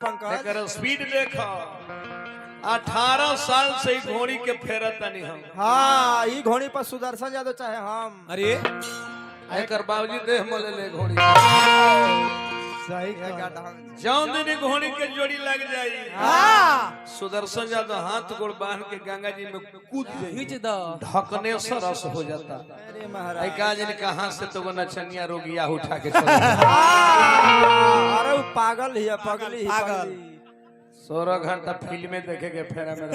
Pankaj speed देखो 18 साल से ही घोड़ी के फेरत नहीं हम। हाँ ई घोड़ी पर सुदर्शन यादव चाहे हम। अरे एकर बाबूजी देह मले ले घोड़ी सही जौन दिन घोड़ी के जोड़ी लग जाई। हाँ सुदर्शन यादव हाथ गोड़ बांध के गंगा जी में कूद खींच दो ढकने से रस हो जाता। अरे महाराज काजन कहाँ से तो नचनिया रोगिया उठा के अरे वो पागल ही है पगली ही पागल। 16 घंटा फिल्में देखे के फेरा में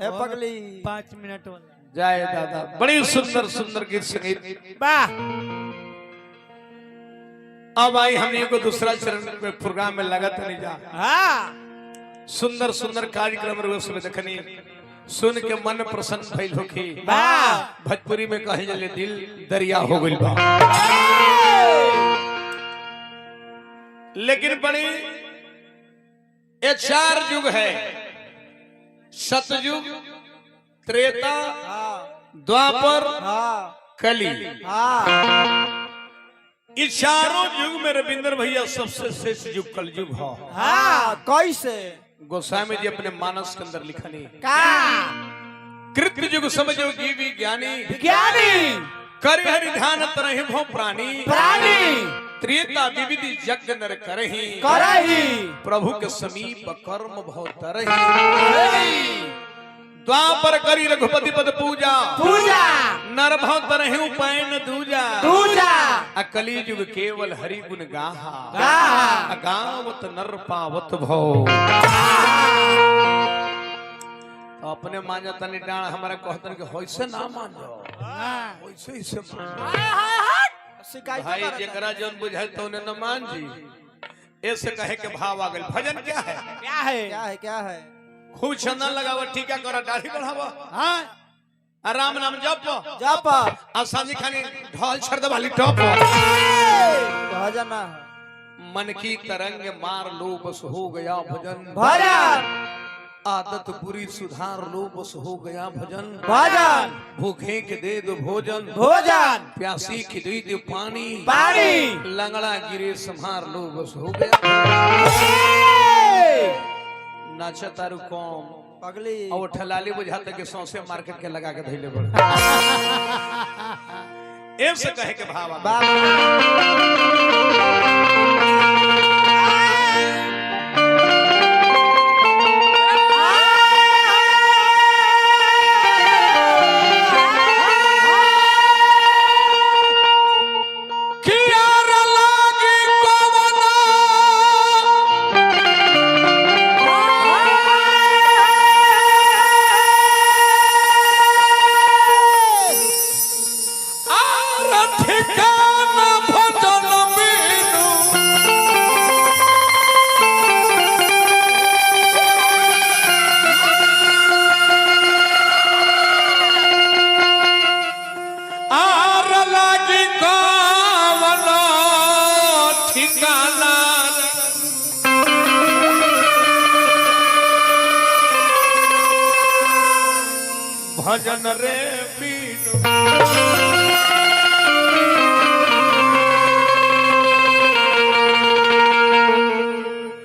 है पगली 5 मिनट वाला जाए दादा बड़ी सुंदर सुंदर गीत संगीत। वाह। अब आई हम को दूसरा चरण में प्रोग्राम में लगत नहीं जा। हाँ सुंदर सुंदर कार्यक्रम रोज में देखनी सुन के मन प्रसन्न भइल होखी। वाह। भोजपुरी में कहे जले दिल दरिया हो गइल बा। लेकिन बड़ी ये 4 युग है, सतयुग, त्रेता, द्वापर, कली। इस चारों युग में रविंद्र भैया सबसे श्रेष्ठ युग कल युग है। हाँ कैसे गोस्वामी जी अपने मानस के अंदर लिखनी का कृत युग समझो जीवी ज्ञानी ज्ञानी कर हरि ध्यान तरहि भो प्राणी प्राणी त्रेता विविधि यज्ञ नर करहि करही प्रभु के समीप कर्म भव तरहि द्वापर करी रघुपति पद पूजा पूजा नर भव तरहि उपाय न दूजा पूजा अकली युग केवल हरि गुण गाहा गाहा गावत नर पावत भो। तो अपने मान तनी डाण हमारा कहतन के होइसे ना मान जाओ होइसे ही से मान शिकायत भाई जेकरा जौन बुझाई तो ने न मान जी। ऐसे कहे के भाव आ गइल। भजन क्या है क्या है क्या है क्या है खूब चंदन लगावा टीका करा दाढ़ी बढ़ावा हाँ राम नाम जप जप आ सांझी खानी ढोल छड़ दे वाली टॉप भजन ना मन की तरंग मार लो बस हो गया भजन भजन आदत बुरी सुधार लो बस हो गया भजन भजन भूखे के दे दो भोजन भोजन प्यासी की दे दो पानी पानी लंगड़ा गिरे संहार लो बस हो गया। नाचा तारू कौम पगली और ठलाली बुझाते के सौसे मार्केट के लगा के धैले बड़ ऐसे कहे के भाव भजन रे पीनो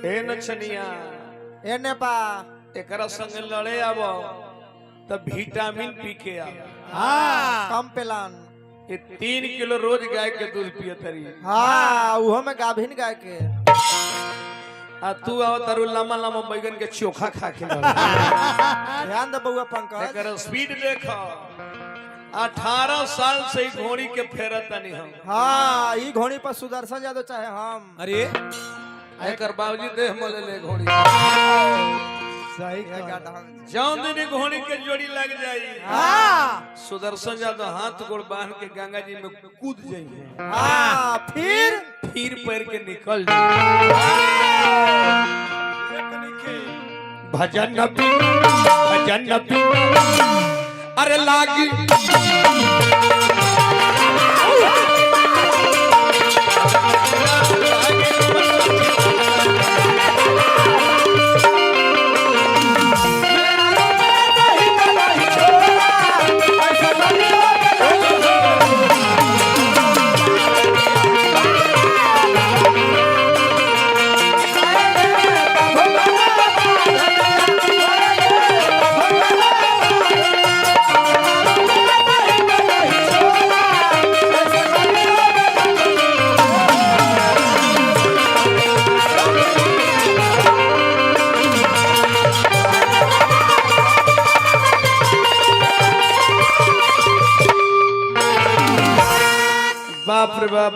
हे नचनिया ए नेपा एकरा संग लड़े आबो तब विटामिन पी के आ। हाँ कम पेलान ये 3 किलो रोज गाय के दूध पिए तरी। हाँ उहो में गाभिन गाय के आ तू आओ तारू लम्बा लम्बा बैगन के चोखा खा के ध्यान दे बउआ पंकज एकर स्पीड देखो 18 साल से ही घोड़ी के फेरत नहीं हम। हाँ ई घोड़ी पर सुदर्शन यादव चाहे हम। अरे एकर बाबूजी देह मले ले घोड़ी सही जौन दिन घोड़ी के जोड़ी लग जाई। हाँ सुदर्शन यादव हाथ गोड़ बांध के गंगा जी में कूद जाइए। हाँ फिर पैर के निकल जाए। भजन भजन अरे लागी बाप रे बाप